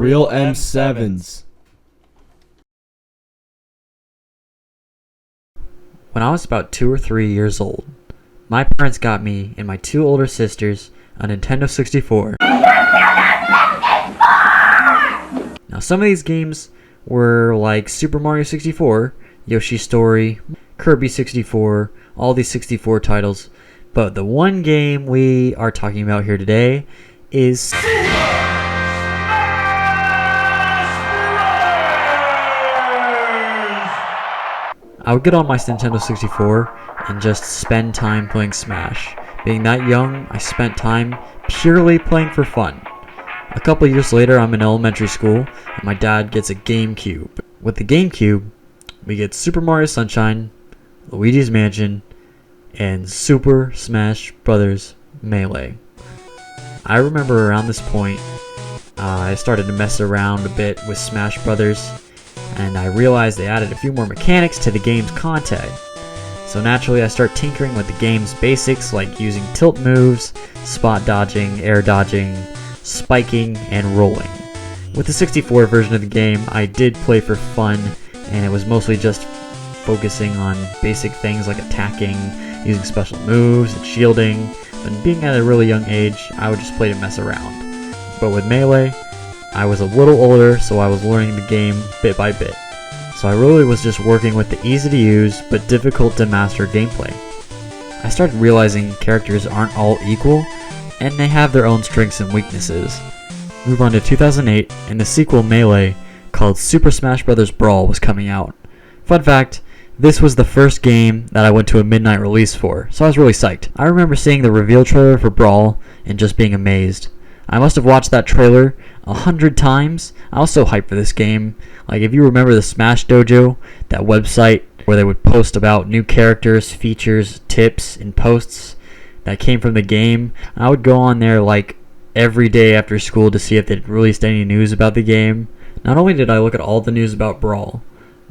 Real M7s. When I was about 2 or 3 years old, my parents got me and my 2 older sisters a Nintendo 64. Now some of these games were like Super Mario 64, Yoshi's Story, Kirby 64, all these 64 titles. But the one game we are talking about here today is I would get on my Nintendo 64 and just spend time playing Smash. Being that young, I spent time purely playing for fun. A couple years later, I'm in elementary school, and my dad gets a GameCube. With the GameCube, we get Super Mario Sunshine, Luigi's Mansion, and Super Smash Bros. Melee. I remember around this point, I started to mess around a bit with Smash Brothers, and I realized they added a few more mechanics to the game's content. So naturally I start tinkering with the game's basics like using tilt moves, spot dodging, air dodging, spiking, and rolling. With the 64 version of the game, I did play for fun, and it was mostly just focusing on basic things like attacking, using special moves, and shielding. And being at a really young age, I would just play to mess around. But with Melee, I was a little older, so I was learning the game bit by bit. So I really was just working with the easy to use but difficult to master gameplay. I started realizing characters aren't all equal, and they have their own strengths and weaknesses. Move on to 2008, and the sequel Melee, called Super Smash Bros. Brawl, was coming out. Fun fact, this was the first game that I went to a midnight release for, so I was really psyched. I remember seeing the reveal trailer for Brawl and just being amazed. I must have watched that trailer 100 times. I was so hyped for this game. Like, if you remember the Smash Dojo, that website where they would post about new characters, features, tips, and posts that came from the game, I would go on there like every day after school to see if they'd released any news about the game. Not only did I look at all the news about Brawl,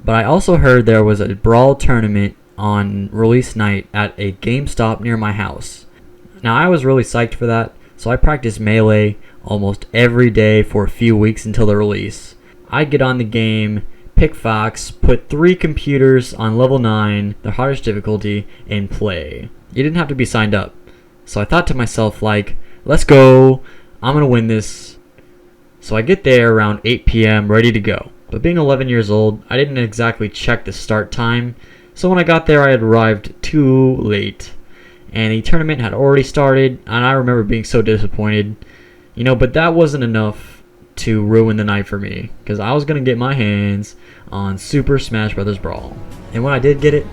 but I also heard there was a Brawl tournament on release night at a GameStop near my house. Now I was really psyched for that, so I practiced Melee almost every day for a few weeks until the release. I'd get on the game, pick Fox, put 3 computers on level 9, the hardest difficulty, and play. You didn't have to be signed up. So I thought to myself, like, let's go, I'm gonna win this. So I get there around 8 p.m. ready to go. But being 11 years old, I didn't exactly check the start time. So when I got there, I had arrived too late. And the tournament had already started, and I remember being so disappointed. But that wasn't enough to ruin the night for me, because I was going to get my hands on Super Smash Bros. Brawl. And when I did get it,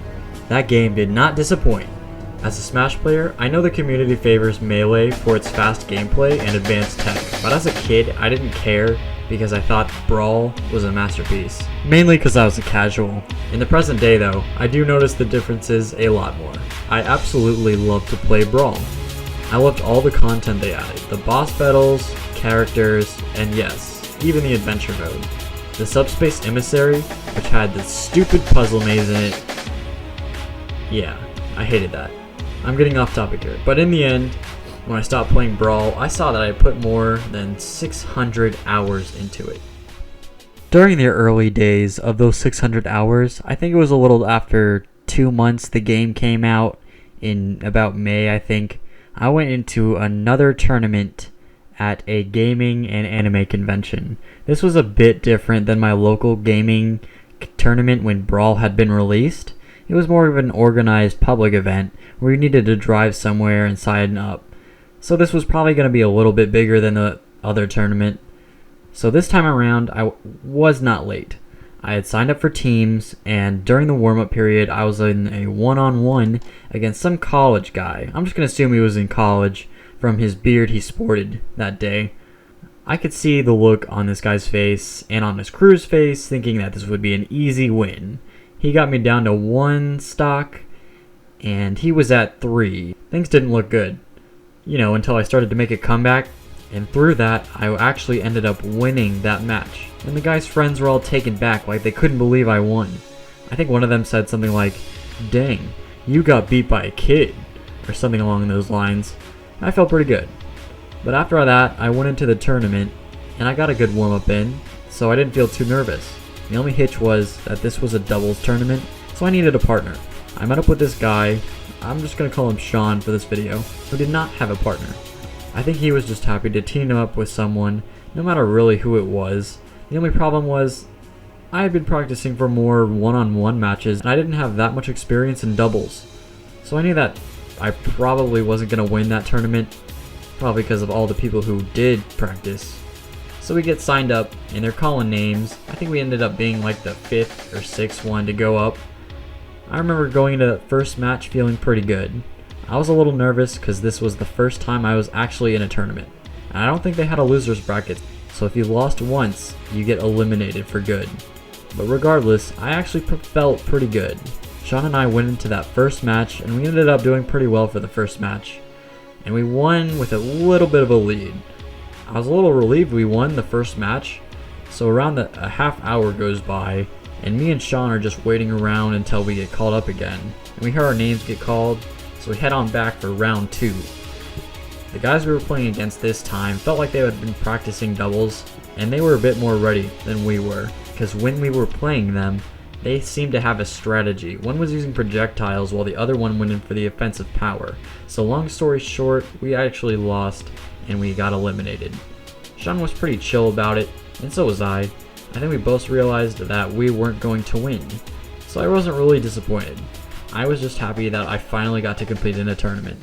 that game did not disappoint. As a Smash player, I know the community favors Melee for its fast gameplay and advanced tech, but as a kid, I didn't care because I thought Brawl was a masterpiece. Mainly because I was a casual. In the present day though, I do notice the differences a lot more. I absolutely love to play Brawl. I loved all the content they added, the boss battles, characters, and yes, even the adventure mode. The Subspace Emissary, which had the stupid puzzle maze in it, yeah, I hated that. I'm getting off topic here, but in the end, when I stopped playing Brawl, I saw that I put more than 600 hours into it. During the early days of those 600 hours, I think it was a little after 2 months the game came out, in about May I think, I went into another tournament at a gaming and anime convention. This was a bit different than my local gaming tournament when Brawl had been released. It was more of an organized public event where you needed to drive somewhere and sign up. So this was probably going to be a little bit bigger than the other tournament. So this time around, I was not late. I had signed up for teams, and during the warm-up period, I was in a one-on-one against some college guy. I'm just going to assume he was in college from his beard he sported that day. I could see the look on this guy's face and on his crew's face, thinking that this would be an easy win. He got me down to 1 stock, and he was at 3. Things didn't look good, until I started to make a comeback, and through that, I actually ended up winning that match. And the guy's friends were all taken back, like they couldn't believe I won. I think one of them said something like, "Dang, you got beat by a kid," or something along those lines. I felt pretty good. But after that, I went into the tournament, and I got a good warm-up in, so I didn't feel too nervous. The only hitch was that this was a doubles tournament, so I needed a partner. I met up with this guy, I'm just gonna call him Sean for this video, who did not have a partner. I think he was just happy to team up with someone, no matter really who it was. The only problem was, I had been practicing for more one-on-one matches, and I didn't have that much experience in doubles. So I knew that I probably wasn't gonna win that tournament, probably because of all the people who did practice. So we get signed up, and they're calling names. I think we ended up being like the 5th or 6th one to go up. I remember going into the first match feeling pretty good. I was a little nervous because this was the first time I was actually in a tournament. And I don't think they had a loser's bracket, so if you lost once, you get eliminated for good. But regardless, I actually felt pretty good. Sean and I went into that first match, and we ended up doing pretty well for the first match. And we won with a little bit of a lead. I was a little relieved we won the first match, so around a half hour goes by, and me and Sean are just waiting around until we get called up again. And we hear our names get called, so we head on back for round 2. The guys we were playing against this time felt like they had been practicing doubles, and they were a bit more ready than we were, because when we were playing them, they seemed to have a strategy. One was using projectiles while the other one went in for the offensive power. So long story short, we actually lost and we got eliminated. Sean was pretty chill about it, and so was I. I think we both realized that we weren't going to win, so I wasn't really disappointed. I was just happy that I finally got to compete in a tournament.